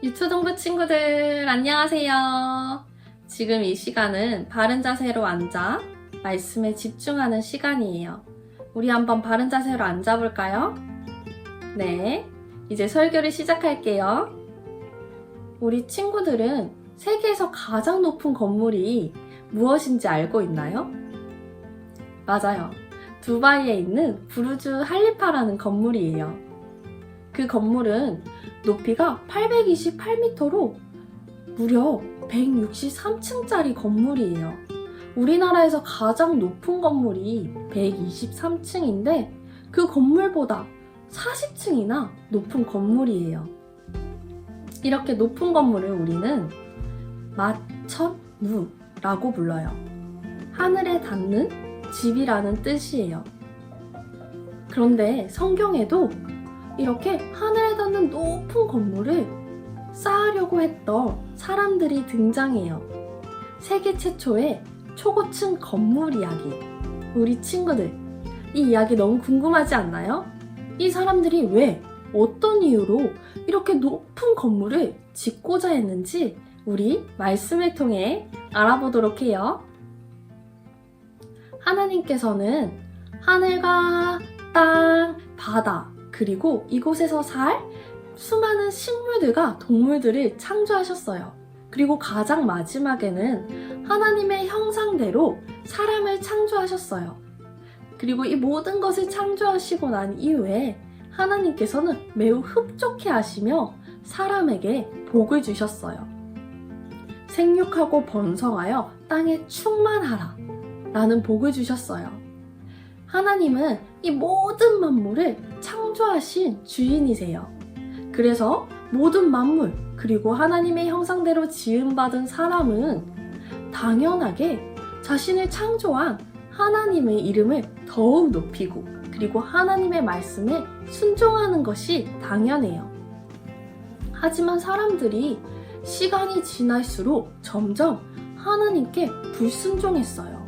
유초등부 친구들 안녕하세요. 지금 이 시간은 바른 자세로 앉아 말씀에 집중하는 시간이에요. 우리 한번 바른 자세로 앉아볼까요? 네, 이제 설교를 시작할게요. 우리 친구들은 세계에서 가장 높은 건물이 무엇인지 알고 있나요? 맞아요. 두바이에 있는 부르주 할리파라는 건물이에요. 그 건물은 높이가 828m로 무려 163층짜리 건물이에요. 우리나라에서 가장 높은 건물이 123층인데 그 건물보다 40층이나 높은 건물이에요. 이렇게 높은 건물을 우리는 마천루라고 불러요. 하늘에 닿는 집이라는 뜻이에요. 그런데 성경에도 이렇게 하늘에 닿는 높은 건물을 쌓으려고 했던 사람들이 등장해요. 세계 최초의 초고층 건물 이야기. 우리 친구들, 이 이야기 너무 궁금하지 않나요? 이 사람들이 왜, 어떤 이유로 이렇게 높은 건물을 짓고자 했는지 우리 말씀을 통해 알아보도록 해요. 하나님께서는 하늘과 땅, 바다, 그리고 이곳에서 살 수많은 식물들과 동물들을 창조하셨어요. 그리고 가장 마지막에는 하나님의 형상대로 사람을 창조하셨어요. 그리고 이 모든 것을 창조하시고 난 이후에 하나님께서는 매우 흡족해 하시며 사람에게 복을 주셨어요. 생육하고 번성하여 땅에 충만하라 라는 복을 주셨어요. 하나님은 이 모든 만물을 창조하신 주인이세요. 그래서 모든 만물 그리고 하나님의 형상대로 지음받은 사람은 당연하게 자신을 창조한 하나님의 이름을 더욱 높이고 그리고 하나님의 말씀에 순종하는 것이 당연해요. 하지만 사람들이 시간이 지날수록 점점 하나님께 불순종했어요.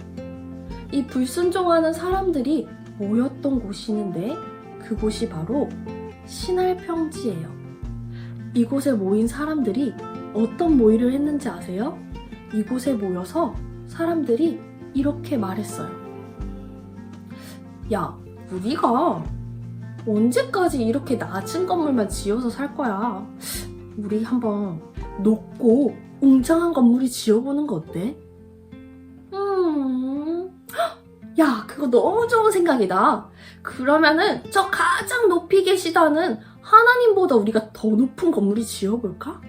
이 불순종하는 사람들이 모였던 곳이 있는데 그곳이 바로 신할평지예요. 이곳에 모인 사람들이 어떤 모의를 했는지 아세요? 이곳에 모여서 사람들이 이렇게 말했어요. 야, 우리가 언제까지 이렇게 낮은 건물만 지어서 살 거야? 우리 한번 높고 웅장한 건물을 지어보는 거 어때? 야, 그거 너무 좋은 생각이다. 그러면은 저 가장 높이 계시다는 하나님보다 우리가 더 높은 건물을 지어볼까?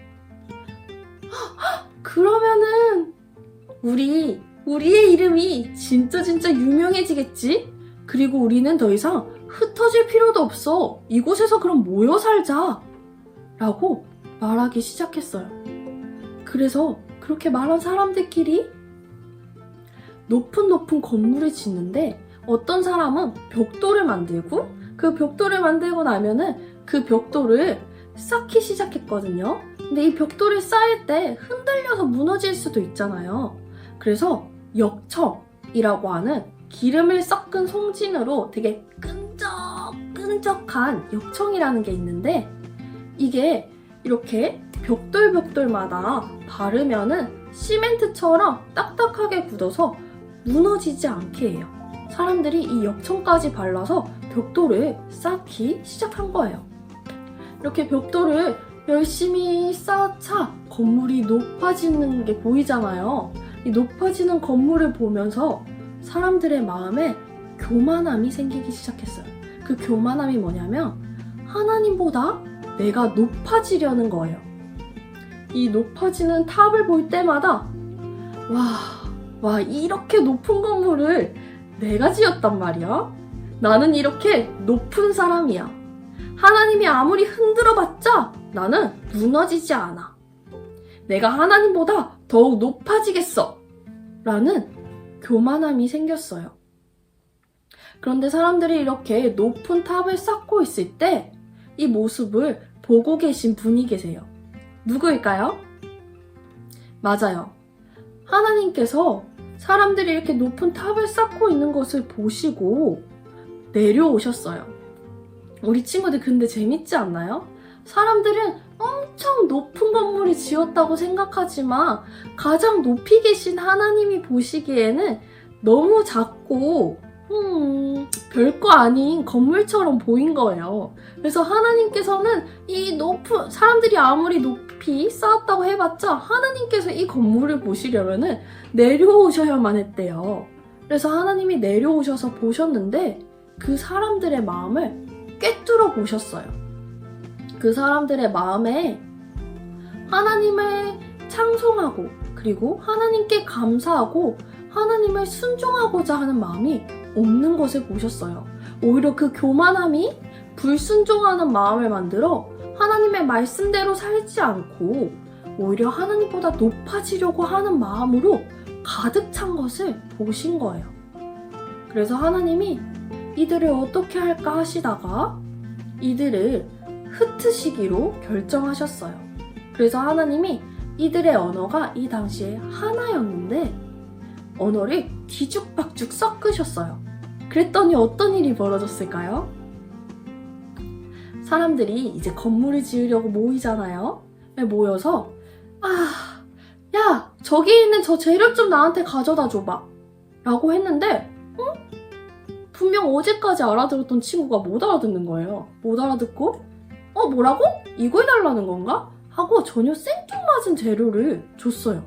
그러면은 우리의 이름이 진짜 유명해지겠지? 그리고 우리는 더 이상 흩어질 필요도 없어. 이곳에서 그럼 모여 살자. 라고 말하기 시작했어요. 그래서 그렇게 말한 사람들끼리 높은 건물을 짓는데 어떤 사람은 벽돌을 만들고 그 벽돌을 만들고 나면은 그 벽돌을 쌓기 시작했거든요. 근데 이 벽돌을 쌓을 때 흔들려서 무너질 수도 있잖아요. 그래서 역청이라고 하는 기름을 섞은 송진으로 되게 끈적끈적한 역청이라는 게 있는데 이게 이렇게 벽돌마다 바르면은 시멘트처럼 딱딱하게 굳어서 무너지지 않게 해요. 사람들이 이 역청까지 발라서 벽돌을 쌓기 시작한 거예요. 이렇게 벽돌을 열심히 쌓자 건물이 높아지는 게 보이잖아요. 이 높아지는 건물을 보면서 사람들의 마음에 교만함이 생기기 시작했어요. 그 교만함이 뭐냐면 하나님보다 내가 높아지려는 거예요. 이 높아지는 탑을 볼 때마다 와, 이렇게 높은 건물을 내가 지었단 말이야? 나는 이렇게 높은 사람이야. 하나님이 아무리 흔들어봤자 나는 무너지지 않아. 내가 하나님보다 더욱 높아지겠어. 라는 교만함이 생겼어요. 그런데 사람들이 이렇게 높은 탑을 쌓고 있을 때 이 모습을 보고 계신 분이 계세요. 누구일까요? 맞아요. 하나님께서 사람들이 이렇게 높은 탑을 쌓고 있는 것을 보시고 내려오셨어요. 우리 친구들 근데 재밌지 않나요? 사람들은 엄청 높은 건물이 지었다고 생각하지만 가장 높이 계신 하나님이 보시기에는 너무 작고 별거 아닌 건물처럼 보인 거예요. 그래서 하나님께서는 이 높은 사람들이 아무리 높이 쌓았다고 해봤자 하나님께서 이 건물을 보시려면은 내려오셔야만 했대요. 그래서 하나님이 내려오셔서 보셨는데 그 사람들의 마음을 꿰뚫어 보셨어요. 그 사람들의 마음에 하나님을 찬송하고 그리고 하나님께 감사하고 하나님을 순종하고자 하는 마음이 없는 것을 보셨어요. 오히려 그 교만함이 불순종하는 마음을 만들어 하나님의 말씀대로 살지 않고 오히려 하나님보다 높아지려고 하는 마음으로 가득 찬 것을 보신 거예요. 그래서 하나님이 이들을 어떻게 할까 하시다가 이들을 흩으시기로 결정하셨어요. 그래서 하나님이 이들의 언어가 이 당시에 하나였는데 언어를 뒤죽박죽 섞으셨어요. 그랬더니 어떤 일이 벌어졌을까요? 사람들이 이제 건물을 지으려고 모이잖아요. 모여서 야, 저기 있는 저 재료 좀 나한테 가져다 줘봐 라고 했는데 분명 어제까지 알아들었던 친구가 못 알아듣는 거예요. 못 알아듣고 뭐라고? 이거 해달라는 건가? 하고 전혀 생뚱맞은 재료를 줬어요.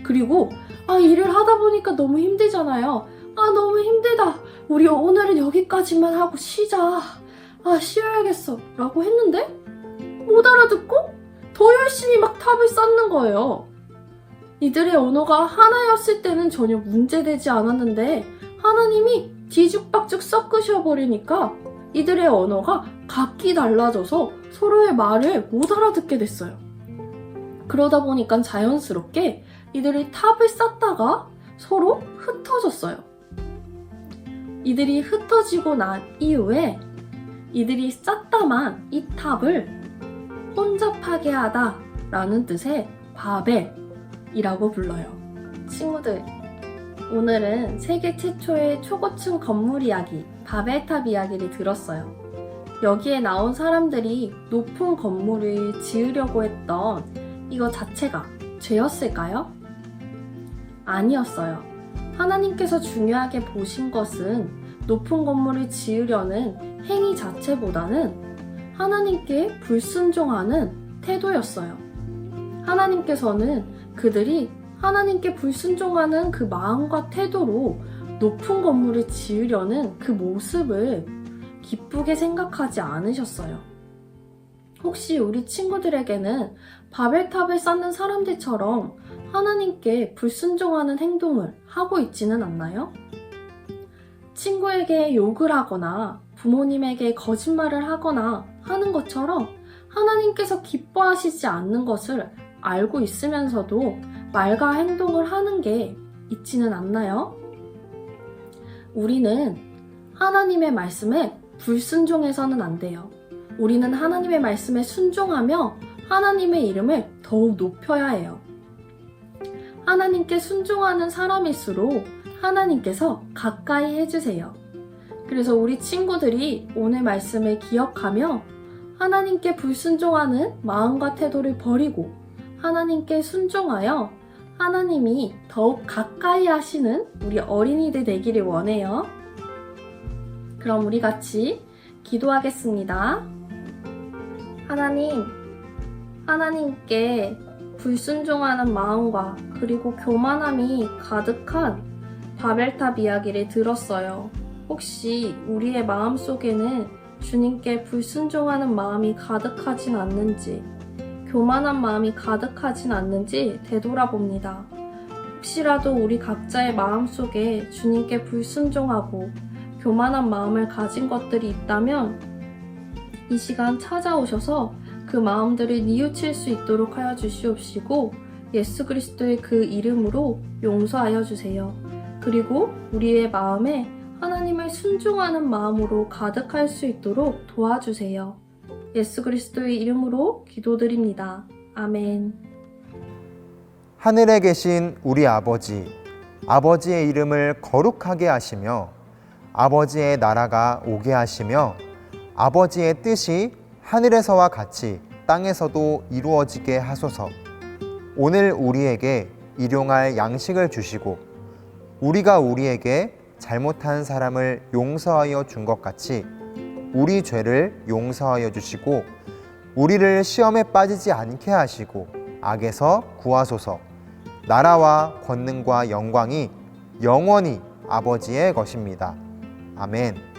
그리고 일을 하다 보니까 너무 힘들잖아요. 너무 힘들다. 우리 오늘은 여기까지만 하고 쉬자. 쉬어야겠어 라고 했는데 못 알아듣고 더 열심히 막 탑을 쌓는 거예요. 이들의 언어가 하나였을 때는 전혀 문제되지 않았는데 하나님이 뒤죽박죽 섞으셔버리니까 이들의 언어가 각기 달라져서 서로의 말을 못 알아듣게 됐어요. 그러다 보니까 자연스럽게 이들이 탑을 쌓다가 서로 흩어졌어요. 이들이 흩어지고 난 이후에 이들이 쌓다만 이 탑을 혼잡하게 하다 라는 뜻의 바벨이라고 불러요. 친구들, 오늘은 세계 최초의 초고층 건물 이야기, 바벨탑 이야기를 들었어요. 여기에 나온 사람들이 높은 건물을 지으려고 했던 이거 자체가 죄였을까요? 아니었어요. 하나님께서 중요하게 보신 것은 높은 건물을 지으려는 행위 자체보다는 하나님께 불순종하는 태도였어요. 하나님께서는 그들이 하나님께 불순종하는 그 마음과 태도로 높은 건물을 지으려는 그 모습을 기쁘게 생각하지 않으셨어요. 혹시 우리 친구들에게는 바벨탑을 쌓는 사람들처럼 하나님께 불순종하는 행동을 하고 있지는 않나요? 친구에게 욕을 하거나 부모님에게 거짓말을 하거나 하는 것처럼 하나님께서 기뻐하시지 않는 것을 알고 있으면서도 말과 행동을 하는 게 있지는 않나요? 우리는 하나님의 말씀에 불순종해서는 안 돼요. 우리는 하나님의 말씀에 순종하며 하나님의 이름을 더욱 높여야 해요. 하나님께 순종하는 사람일수록 하나님께서 가까이 해주세요. 그래서 우리 친구들이 오늘 말씀을 기억하며 하나님께 불순종하는 마음과 태도를 버리고 하나님께 순종하여 하나님이 더욱 가까이 하시는 우리 어린이들 되기를 원해요. 그럼 우리 같이 기도하겠습니다. 하나님께 불순종하는 마음과 그리고 교만함이 가득한 바벨탑 이야기를 들었어요. 혹시 우리의 마음 속에는 주님께 불순종하는 마음이 가득하진 않는지, 교만한 마음이 가득하진 않는지 되돌아봅니다. 혹시라도 우리 각자의 마음 속에 주님께 불순종하고 교만한 마음을 가진 것들이 있다면 이 시간 찾아오셔서 그 마음들을 뉘우칠 수 있도록 하여 주시옵시고 예수 그리스도의 그 이름으로 용서하여 주세요. 그리고 우리의 마음에 하나님을 순종하는 마음으로 가득할 수 있도록 도와주세요. 예수 그리스도의 이름으로 기도드립니다. 아멘. 하늘에 계신 우리 아버지, 아버지의 이름을 거룩하게 하시며 아버지의 나라가 오게 하시며 아버지의 뜻이 하늘에서와 같이 땅에서도 이루어지게 하소서. 오늘 우리에게 일용할 양식을 주시고 우리가 우리에게 잘못한 사람을 용서하여 준 것 같이 우리 죄를 용서하여 주시고 우리를 시험에 빠지지 않게 하시고 악에서 구하소서. 나라와 권능과 영광이 영원히 아버지의 것입니다. 아멘.